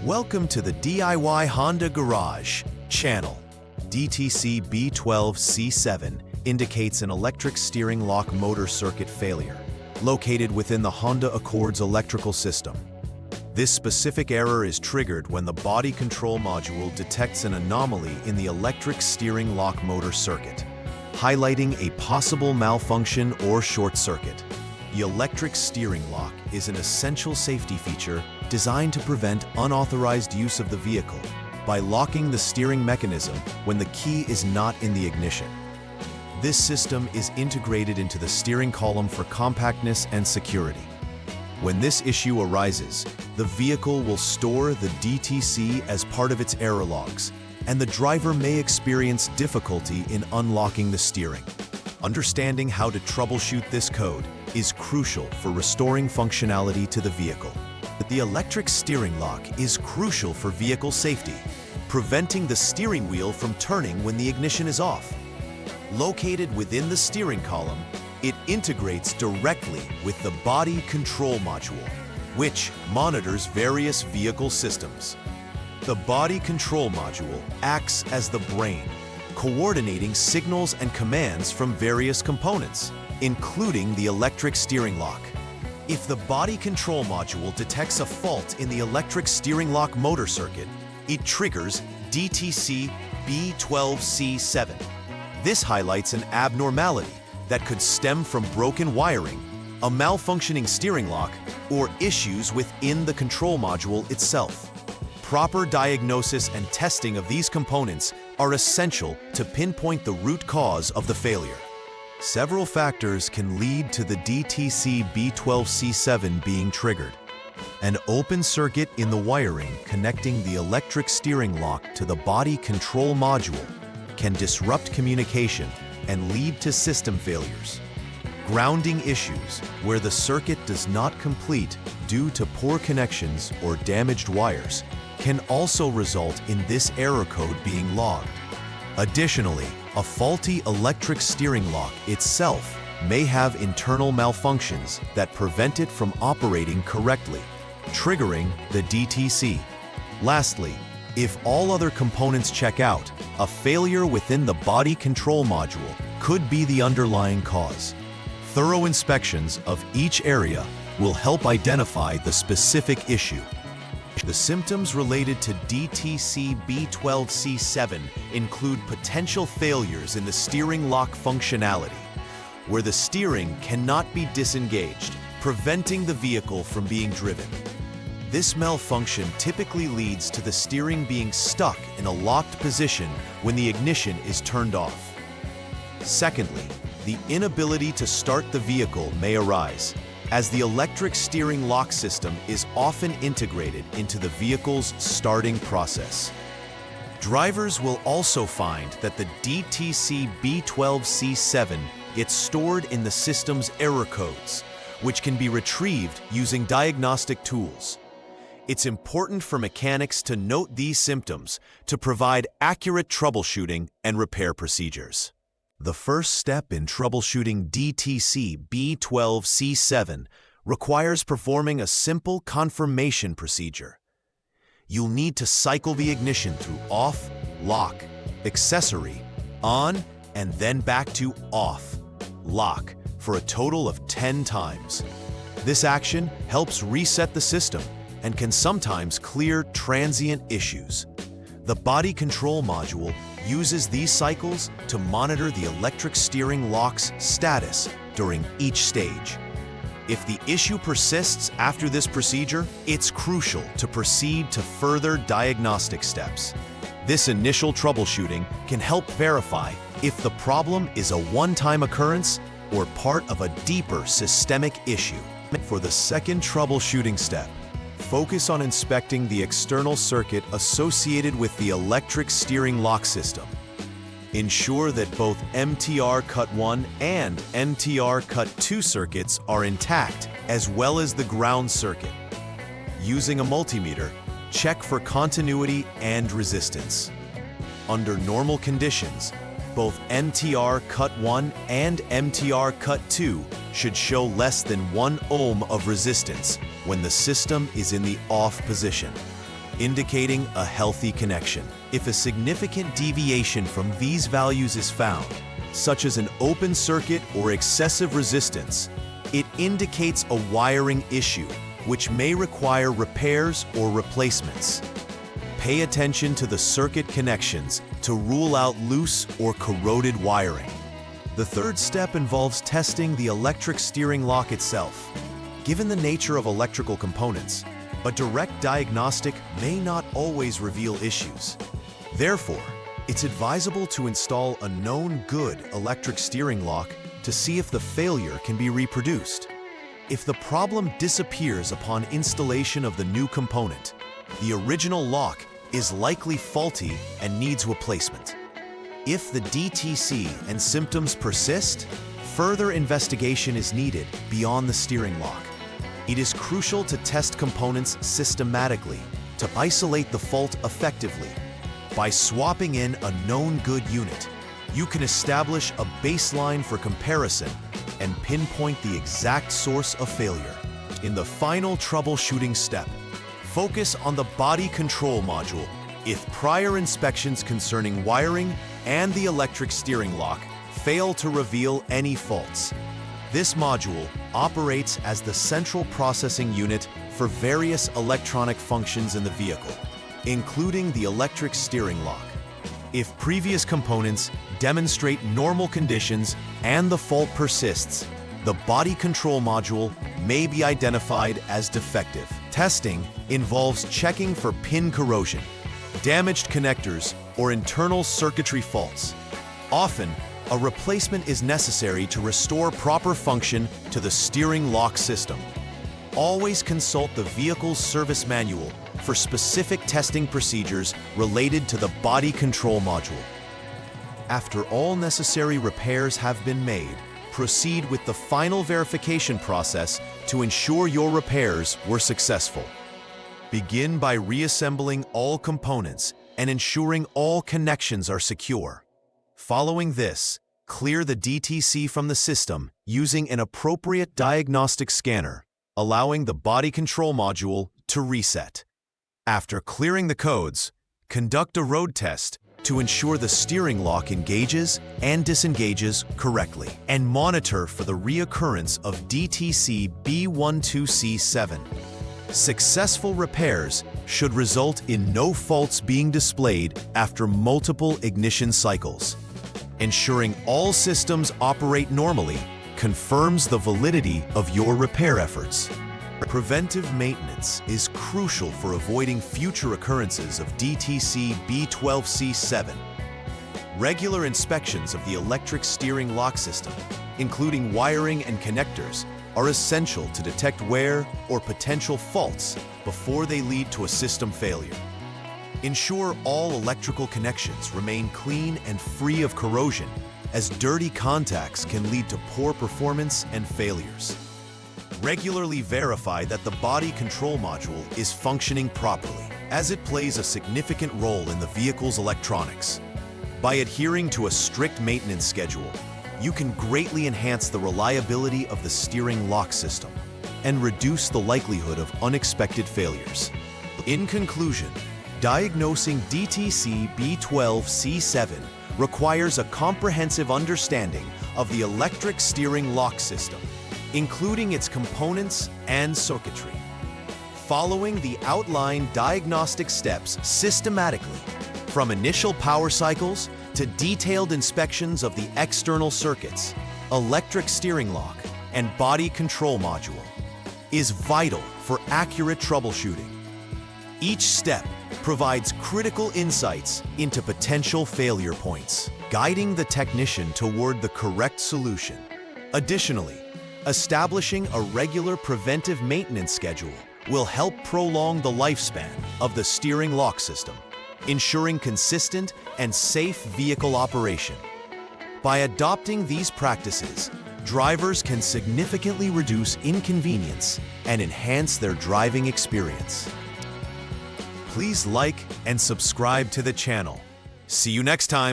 Welcome to the DIY Honda Garage channel. DTC B12C7 indicates an electric steering lock motor circuit failure, located within the Honda Accord's electrical system. This specific error is triggered when the body control module detects an anomaly in the electric steering lock motor circuit, highlighting a possible malfunction or short circuit. The electric steering lock is an essential safety feature designed to prevent unauthorized use of the vehicle by locking the steering mechanism when the key is not in the ignition. This system is integrated into the steering column for compactness and security. When this issue arises, the vehicle will store the DTC as part of its error logs, and the driver may experience difficulty in unlocking the steering. Understanding how to troubleshoot this code is crucial for restoring functionality to the vehicle. The electric steering lock is crucial for vehicle safety, preventing the steering wheel from turning when the ignition is off. Located within the steering column, it integrates directly with the body control module, which monitors various vehicle systems. The body control module acts as the brain, coordinating signals and commands from various components, including the electric steering lock. If the body control module detects a fault in the electric steering lock motor circuit, it triggers DTC B12C7. This highlights an abnormality that could stem from broken wiring, a malfunctioning steering lock, or issues within the control module itself. Proper diagnosis and testing of these components are essential to pinpoint the root cause of the failure. Several factors can lead to the DTC B12C7 being triggered. An open circuit in the wiring connecting the electric steering lock to the body control module can disrupt communication and lead to system failures. Grounding issues, where the circuit does not complete due to poor connections or damaged wires, can also result in this error code being logged. Additionally, a faulty electric steering lock itself may have internal malfunctions that prevent it from operating correctly, triggering the DTC. Lastly, if all other components check out, a failure within the body control module could be the underlying cause. Thorough inspections of each area will help identify the specific issue. The symptoms related to DTC B12C7 include potential failures in the steering lock functionality, where the steering cannot be disengaged, preventing the vehicle from being driven. This malfunction typically leads to the steering being stuck in a locked position when the ignition is turned off. Secondly, the inability to start the vehicle may arise, as the electric steering lock system is often integrated into the vehicle's starting process. Drivers will also find that the DTC B12C7 gets stored in the system's error codes, which can be retrieved using diagnostic tools. It's important for mechanics to note these symptoms to provide accurate troubleshooting and repair procedures. The first step in troubleshooting DTC B12C7 requires performing a simple confirmation procedure. You'll need to cycle the ignition through off, lock, accessory, on, and then back to off, lock for a total of 10 times. This action helps reset the system and can sometimes clear transient issues. The body control module uses these cycles to monitor the electric steering lock's status during each stage. If the issue persists after this procedure, it's crucial to proceed to further diagnostic steps. This initial troubleshooting can help verify if the problem is a one-time occurrence or part of a deeper systemic issue. For the second troubleshooting step, focus on inspecting the external circuit associated with the electric steering lock system. Ensure that both MTR Cut 1 and MTR Cut 2 circuits are intact, as well as the ground circuit. Using a multimeter, check for continuity and resistance. Under normal conditions, both MTR Cut 1 and MTR Cut 2 should show less than 1 ohm of resistance when the system is in the off position. indicating a healthy connection. If a significant deviation from these values is found, such as an open circuit or excessive resistance, it indicates a wiring issue, which may require repairs or replacements. Pay attention to the circuit connections to rule out loose or corroded wiring. The third step involves testing the electric steering lock itself. Given the nature of electrical components, a direct diagnostic may not always reveal issues. Therefore, it's advisable to install a known good electric steering lock to see if the failure can be reproduced. If the problem disappears upon installation of the new component, the original lock is likely faulty and needs replacement. If the DTC and symptoms persist, further investigation is needed beyond the steering lock. It is crucial to test components systematically to isolate the fault effectively. By swapping in a known good unit, you can establish a baseline for comparison and pinpoint the exact source of failure. In the final troubleshooting step, focus on the body control module if prior inspections concerning wiring and the electric steering lock fail to reveal any faults. This module operates as the central processing unit for various electronic functions in the vehicle, including the electric steering lock. If previous components demonstrate normal conditions and the fault persists, the body control module may be identified as defective. Testing involves checking for pin corrosion, damaged connectors, or internal circuitry faults. Often, a replacement is necessary to restore proper function to the steering lock system. Always consult the vehicle's service manual for specific testing procedures related to the body control module. After all necessary repairs have been made, proceed with the final verification process to ensure your repairs were successful. Begin by reassembling all components and ensuring all connections are secure. Following this, clear the DTC from the system using an appropriate diagnostic scanner, allowing the body control module to reset. After clearing the codes, conduct a road test to ensure the steering lock engages and disengages correctly, and monitor for the reoccurrence of DTC B12C7. Successful repairs should result in no faults being displayed after multiple ignition cycles. Ensuring all systems operate normally confirms the validity of your repair efforts. Preventive maintenance is crucial for avoiding future occurrences of DTC B12C7. Regular inspections of the electric steering lock system, including wiring and connectors, are essential to detect wear or potential faults before they lead to a system failure. Ensure all electrical connections remain clean and free of corrosion, as dirty contacts can lead to poor performance and failures. Regularly verify that the body control module is functioning properly, as it plays a significant role in the vehicle's electronics. By adhering to a strict maintenance schedule, you can greatly enhance the reliability of the steering lock system and reduce the likelihood of unexpected failures. In conclusion, diagnosing DTC B12C7 requires a comprehensive understanding of the electric steering lock system, including its components and circuitry. Following the outlined diagnostic steps systematically, from initial power cycles to detailed inspections of the external circuits, electric steering lock, and body control module, is vital for accurate troubleshooting. Each step provides critical insights into potential failure points, guiding the technician toward the correct solution. Additionally, establishing a regular preventive maintenance schedule will help prolong the lifespan of the steering lock system, ensuring consistent and safe vehicle operation. By adopting these practices, drivers can significantly reduce inconvenience and enhance their driving experience. Please like and subscribe to the channel. See you next time.